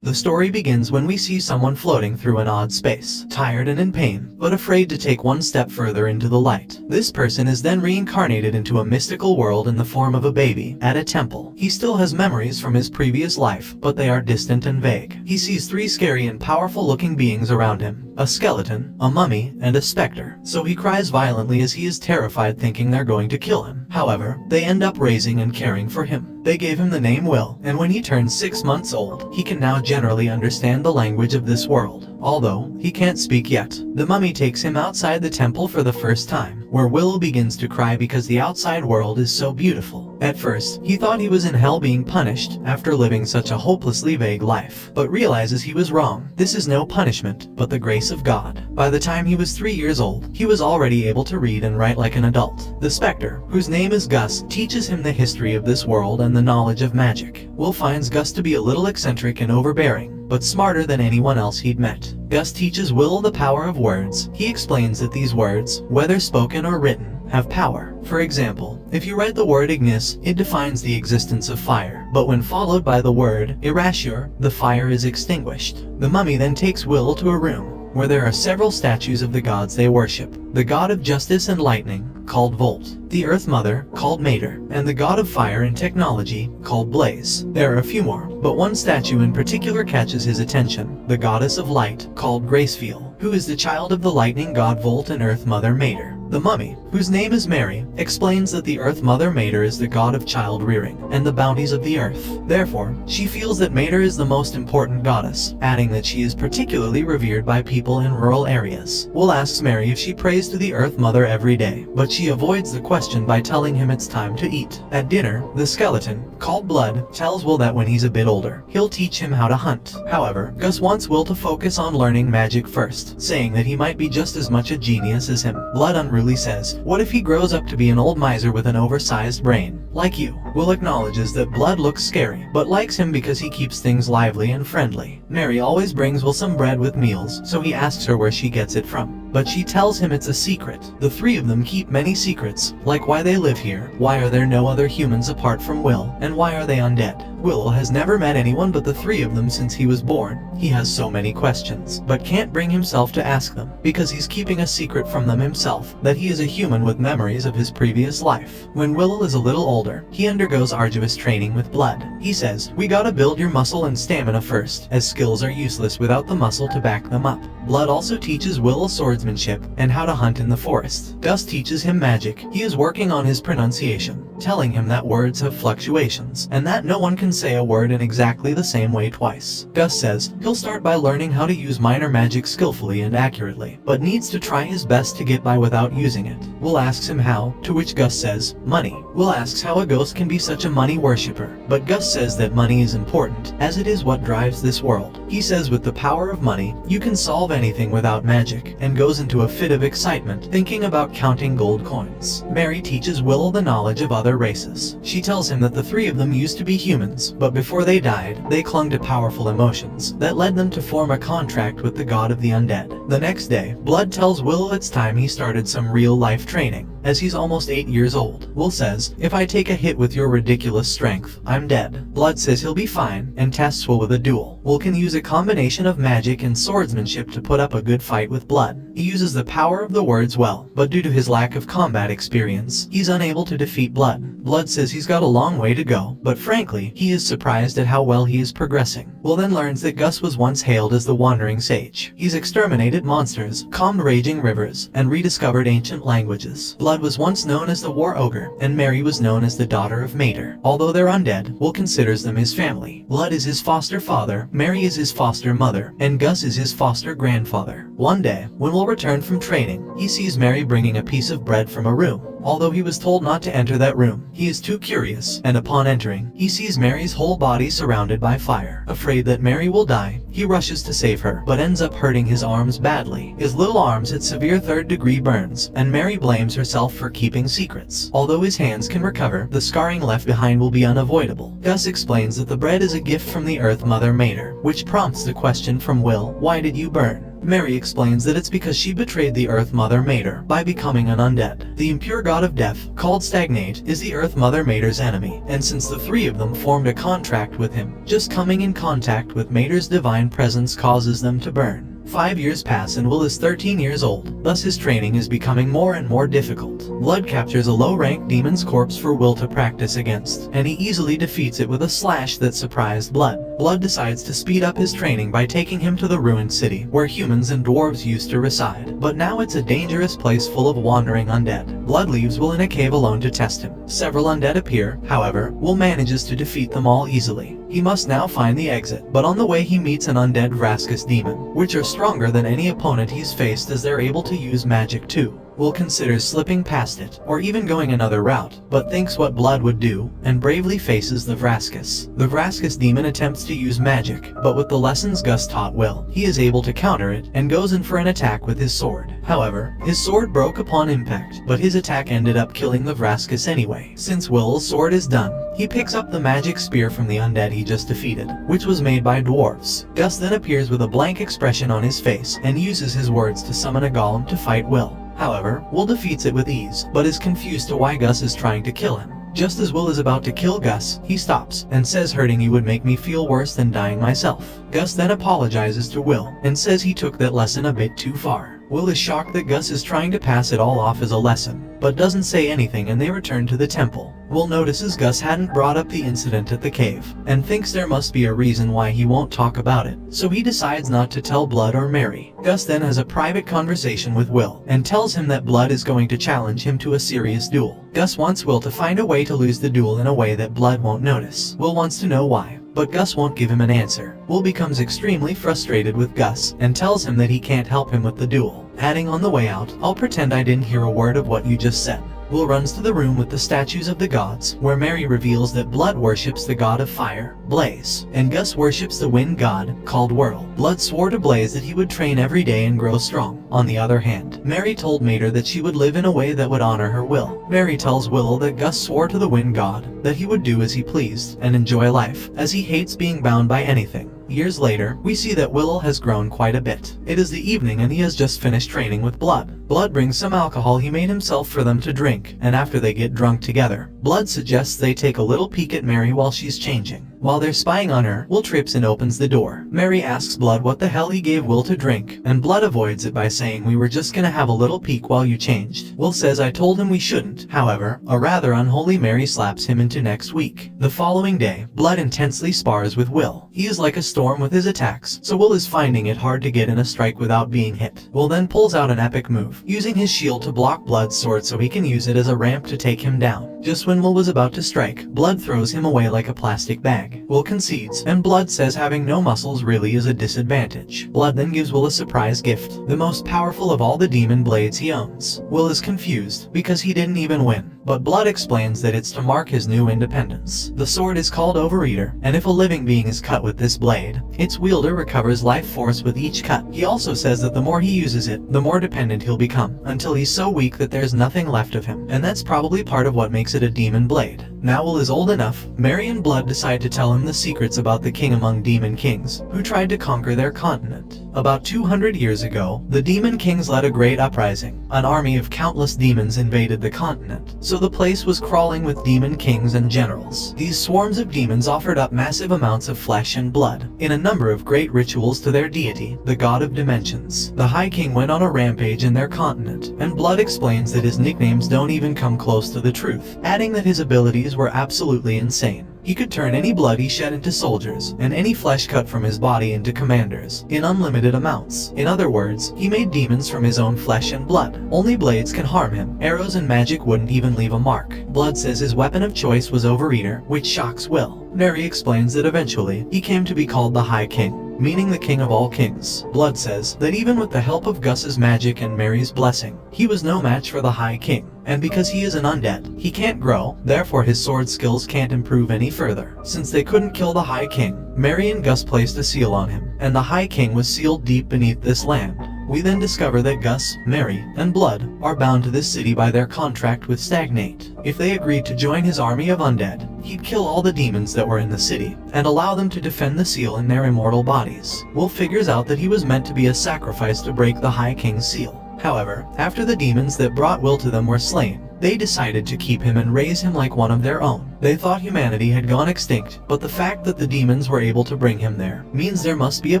The story begins when we see someone floating through an odd space, tired and in pain, but afraid to take one step further into the light. This person is then reincarnated into a mystical world in the form of a baby, at a temple. He still has memories from his previous life, but they are distant and vague. He sees three scary and powerful-looking beings around him: a skeleton, a mummy, and a specter. So he cries violently as he is terrified, thinking they're going to kill him. However, they end up raising and caring for him. They gave him the name Will, and when he turns 6 months old, he can now generally understand the language of this world, although he can't speak yet. The mummy takes him outside the temple for the first time, where Will begins to cry because the outside world is so beautiful. At first, he thought he was in hell being punished after living such a hopelessly vague life, but realizes he was wrong. This is no punishment, but the grace of God. By the time he was 3 years old, he was already able to read and write like an adult. The specter, whose name is Gus, teaches him the history of this world and the knowledge of magic. Will finds Gus to be a little eccentric and overbearing, but smarter than anyone else he'd met. Gus teaches Will the power of words. He explains that these words, whether spoken or written, have power. For example, if you write the word ignis, it defines the existence of fire, but when followed by the word erasure, the fire is extinguished. The mummy then takes Will to a room where there are several statues of the gods they worship: the god of justice and lightning, called Volt; the Earth Mother, called Mater; and the god of fire and technology, called Blaze. There are a few more, but one statue in particular catches his attention: the goddess of light, called Gracefeel, who is the child of the lightning god Volt and Earth Mother Mater. The mummy, whose name is Mary, explains that the Earth Mother Mater is the god of child rearing and the bounties of the earth. Therefore, she feels that Mater is the most important goddess, adding that she is particularly revered by people in rural areas. Will asks Mary if she prays to the Earth Mother every day, but she avoids the question by telling him it's time to eat. At dinner, the skeleton, called Blood, tells Will that when he's a bit older, he'll teach him how to hunt. However, Gus wants Will to focus on learning magic first, saying that he might be just as much a genius as him. Blood unruly says, what if he grows up to be an old miser with an oversized brain, like you? Will acknowledges that Blood looks scary, but likes him because he keeps things lively and friendly. Mary always brings Will some bread with meals, so he asks her where she gets it from, but she tells him it's a secret. The three of them keep many secrets, like why they live here, why are there no other humans apart from Will, and why are they undead. Will has never met anyone but the three of them since he was born. He has so many questions, but can't bring himself to ask them, because he's keeping a secret from them himself, that he is a human with memories of his previous life. When Will is a little older, he undergoes arduous training with Blood. He says, we gotta build your muscle and stamina first, as skills are useless without the muscle to back them up. Blood also teaches Will swordsmanship and how to hunt in the forest. Gus teaches him magic. He is working on his pronunciation, telling him that words have fluctuations, and that no one can say a word in exactly the same way twice. Gus says he'll start by learning how to use minor magic skillfully and accurately, but needs to try his best to get by without using it. Will asks him how, to which Gus says, money. Will asks how a ghost can be such a money worshipper, but Gus says that money is important, as it is what drives this world. He says with the power of money, you can solve anything without magic, and goes into a fit of excitement, thinking about counting gold coins. Mary teaches Will the knowledge of other races. She tells him that the three of them used to be humans, but before they died, they clung to powerful emotions that led them to form a contract with the god of the undead. The next day, Blood tells Will it's time he started some real-life training, as he's almost 8 years old. Will says, if I take a hit with your ridiculous strength, I'm dead. Blood says he'll be fine, and tests Will with a duel. Will can use a combination of magic and swordsmanship to put up a good fight with Blood. He uses the power of the words well, but due to his lack of combat experience, he's unable to defeat Blood. Blood says he's got a long way to go, but frankly, he is surprised at how well he is progressing. Will then learns that Gus was once hailed as the Wandering Sage. He's exterminated monsters, calmed raging rivers, and rediscovered ancient languages. Blood was once known as the War Ogre, and Mary was known as the daughter of Mater. Although they're undead, Will considers them his family. Blood is his foster father, Mary is his foster mother, and Gus is his foster grandfather. One day, when Will returned from training, he sees Mary bringing a piece of bread from a room. Although he was told not to enter that room, he is too curious, and upon entering, he sees Mary's whole body surrounded by fire. Afraid that Mary will die, he rushes to save her, but ends up hurting his arms badly. His little arms had severe third-degree burns, and Mary blames herself for keeping secrets. Although his hands can recover, the scarring left behind will be unavoidable. Gus explains that the bread is a gift from the Earth Mother Mater, which prompts the question from Will, why did you burn? Mary explains that it's because she betrayed the Earth Mother Mater by becoming an undead. The impure god of death, called Stagnate, is the Earth Mother Mater's enemy, and since the three of them formed a contract with him, just coming in contact with Mater's divine presence causes them to burn. 5 years pass and Will is 13 years old, thus his training is becoming more and more difficult. Blood captures a low-ranked demon's corpse for Will to practice against, and he easily defeats it with a slash that surprised Blood. Blood decides to speed up his training by taking him to the ruined city, where humans and dwarves used to reside, but now it's a dangerous place full of wandering undead. Blood leaves Will in a cave alone to test him. Several undead appear, however, Will manages to defeat them all easily. He must now find the exit, but on the way he meets an undead Vrascus demon, which are stronger than any opponent he's faced as they're able to use magic too. Will considers slipping past it, or even going another route, but thinks what Blood would do, and bravely faces the Vrascus. The Vrascus demon attempts to use magic, but with the lessons Gus taught Will, he is able to counter it, and goes in for an attack with his sword. However, his sword broke upon impact, but his attack ended up killing the Vrascus anyway. Since Will's sword is done, he picks up the magic spear from the undead he just defeated, which was made by dwarves. Gus then appears with a blank expression on his face, and uses his words to summon a golem to fight Will. However, Will defeats it with ease, but is confused to why Gus is trying to kill him. Just as Will is about to kill Gus, he stops, and says hurting you would make me feel worse than dying myself. Gus then apologizes to Will, and says he took that lesson a bit too far. Will is shocked that Gus is trying to pass it all off as a lesson, but doesn't say anything and they return to the temple. Will notices Gus hadn't brought up the incident at the cave, and thinks there must be a reason why he won't talk about it, so he decides not to tell Blood or Mary. Gus then has a private conversation with Will, and tells him that Blood is going to challenge him to a serious duel. Gus wants Will to find a way to lose the duel in a way that Blood won't notice. Will wants to know why, but Gus won't give him an answer. Will becomes extremely frustrated with Gus, and tells him that he can't help him with the duel, adding on the way out, "I'll pretend I didn't hear a word of what you just said." Will runs to the room with the statues of the gods, where Mary reveals that Blood worships the god of fire, Blaze, and Gus worships the wind god, called Whirl. Blood swore to Blaze that he would train every day and grow strong. On the other hand, Mary told Mater that she would live in a way that would honor her will. Mary tells Will that Gus swore to the wind god that he would do as he pleased and enjoy life, as he hates being bound by anything. Years later, we see that Will has grown quite a bit. It is the evening and he has just finished training with Blood. Blood brings some alcohol he made himself for them to drink, and after they get drunk together, Blood suggests they take a little peek at Mary while she's changing. While they're spying on her, Will trips and opens the door. Mary asks Blood what the hell he gave Will to drink, and Blood avoids it by saying we were just gonna have a little peek while you changed. Will says I told him we shouldn't. However, a rather unholy Mary slaps him into next week. The following day, Blood intensely spars with Will. He is like a storm with his attacks, so Will is finding it hard to get in a strike without being hit. Will then pulls out an epic move, using his shield to block Blood's sword so he can use it as a ramp to take him down. Just when Will was about to strike, Blood throws him away like a plastic bag. Will concedes, and Blood says having no muscles really is a disadvantage. Blood then gives Will a surprise gift, the most powerful of all the demon blades he owns. Will is confused, because he didn't even win, but Blood explains that it's to mark his new independence. The sword is called Overeater, and if a living being is cut with this blade, its wielder recovers life force with each cut. He also says that the more he uses it, the more dependent he'll become, until he's so weak that there's nothing left of him, and that's probably part of what makes it a demon blade. Now Will is old enough, Mary and Blood decide to tell him the secrets about the king among demon kings, who tried to conquer their continent. About 200 years ago, the demon kings led a great uprising. An army of countless demons invaded the continent, so the place was crawling with demon kings and generals. These swarms of demons offered up massive amounts of flesh and blood, in a number of great rituals to their deity, the god of dimensions. The High King went on a rampage in their continent, and Blood explains that his nicknames don't even come close to the truth, adding that his abilities were absolutely insane. He could turn any blood he shed into soldiers, and any flesh cut from his body into commanders, in unlimited amounts. In other words, he made demons from his own flesh and blood. Only blades can harm him. Arrows and magic wouldn't even leave a mark. Blood says his weapon of choice was Overeater, which shocks Will. Mary explains that eventually, he came to be called the High King, meaning the king of all kings. Blood says that even with the help of Gus's magic and Mary's blessing, he was no match for the High King. And because he is an undead, he can't grow, therefore his sword skills can't improve any further. Since they couldn't kill the High King, Mary and Gus placed a seal on him, and the High King was sealed deep beneath this land. We then discover that Gus, Mary, and Blood are bound to this city by their contract with Stagnate. If they agreed to join his army of undead, he'd kill all the demons that were in the city, and allow them to defend the seal in their immortal bodies. Will figures out that he was meant to be a sacrifice to break the High King's seal. However, after the demons that brought Will to them were slain, they decided to keep him and raise him like one of their own. They thought humanity had gone extinct, but the fact that the demons were able to bring him there means there must be a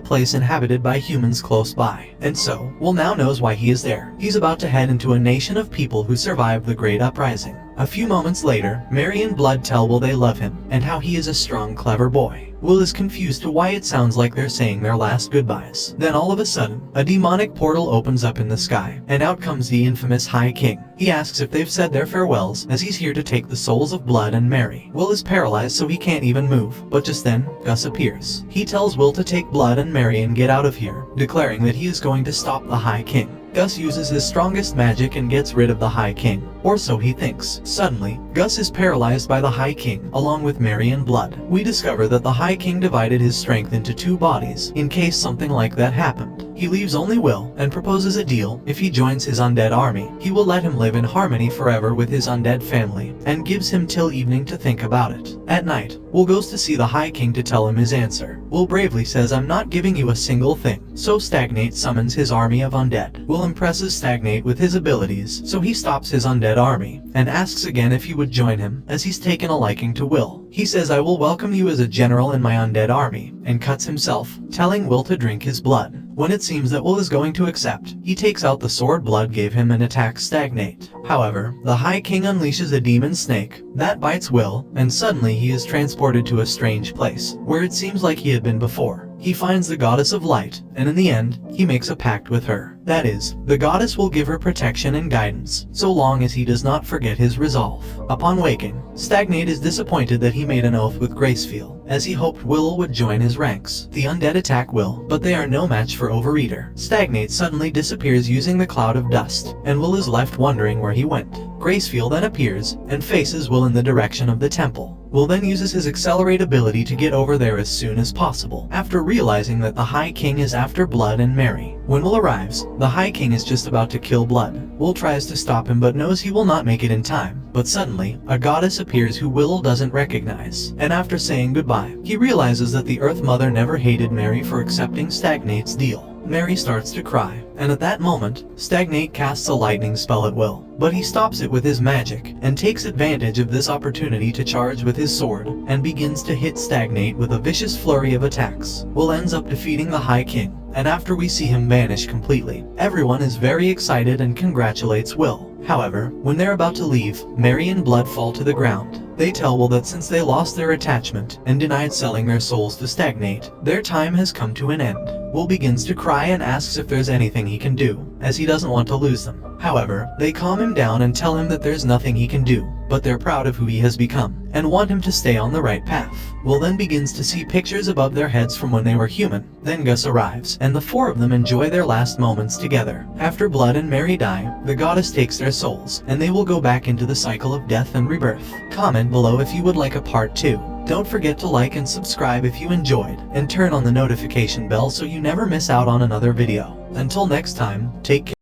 place inhabited by humans close by. And so, Will now knows why he is there. He's about to head into a nation of people who survived the Great Uprising. A few moments later, Mary and Blood tell Will they love him, and how he is a strong, clever boy. Will is confused to why it sounds like they're saying their last goodbyes. Then all of a sudden, a demonic portal opens up in the sky, and out comes the infamous High King. He asks if they've said their farewells, as he's here to take the souls of Blood and Mary. Will is paralyzed so he can't even move, but just then, Gus appears. He tells Will to take Blood and Mary and get out of here, declaring that he is going to stop the High King. Gus uses his strongest magic and gets rid of the High King, or so he thinks. Suddenly, Gus is paralyzed by the High King, along with Mary and Blood. We discover that the High King divided his strength into two bodies, in case something like that happened. He leaves only Will, and proposes a deal. If he joins his undead army, he will let him live in harmony forever with his undead family, and gives him till evening to think about it. At night, Will goes to see the High King to tell him his answer. Will bravely says, "I'm not giving you a single thing." So Stagnate summons his army of undead. Will impresses Stagnate with his abilities, so he stops his undead army, and asks again if he would join him, as he's taken a liking to Will. He says, "I will welcome you as a general in my undead army," and cuts himself, telling Will to drink his blood. When it seems that Will is going to accept, he takes out the sword Blood gave him and attacks Stagnate. However, the High King unleashes a demon snake that bites Will, and suddenly he is transported to a strange place, where it seems like he had been before. He finds the goddess of light, and in the end, he makes a pact with her. That is, the goddess will give her protection and guidance, so long as he does not forget his resolve. Upon waking, Stagnate is disappointed that he made an oath with Gracefield, as he hoped Will would join his ranks. The undead attack Will, but they are no match for Overeater. Stagnate suddenly disappears using the cloud of dust, and Will is left wondering where he went. Gracefield then appears, and faces Will in the direction of the temple. Will then uses his accelerate ability to get over there as soon as possible, after realizing that the High King is after Blood and Mary. When Will arrives, the High King is just about to kill Blood. Will tries to stop him but knows he will not make it in time. But suddenly, a goddess appears who Will doesn't recognize, and after saying goodbye, he realizes that the Earth Mother never hated Mary for accepting Stagnate's deal. Mary starts to cry, and at that moment, Stagnate casts a lightning spell at Will, but he stops it with his magic, and takes advantage of this opportunity to charge with his sword, and begins to hit Stagnate with a vicious flurry of attacks. Will ends up defeating the High King, and after we see him vanish completely, everyone is very excited and congratulates Will. However, when they're about to leave, Mary and Blood fall to the ground. They tell Will that since they lost their attachment and denied selling their souls to Stagnate, their time has come to an end. Will begins to cry and asks if there's anything he can do, as he doesn't want to lose them. However, they calm him down and tell him that there's nothing he can do, but they're proud of who he has become, and want him to stay on the right path. Will then begins to see pictures above their heads from when they were human. Then Gus arrives, and the four of them enjoy their last moments together. After Blood and Mary die, the goddess takes their souls, and they will go back into the cycle of death and rebirth. Comment below if you would like a part 2. Don't forget to like and subscribe if you enjoyed, and turn on the notification bell so you never miss out on another video. Until next time, take care.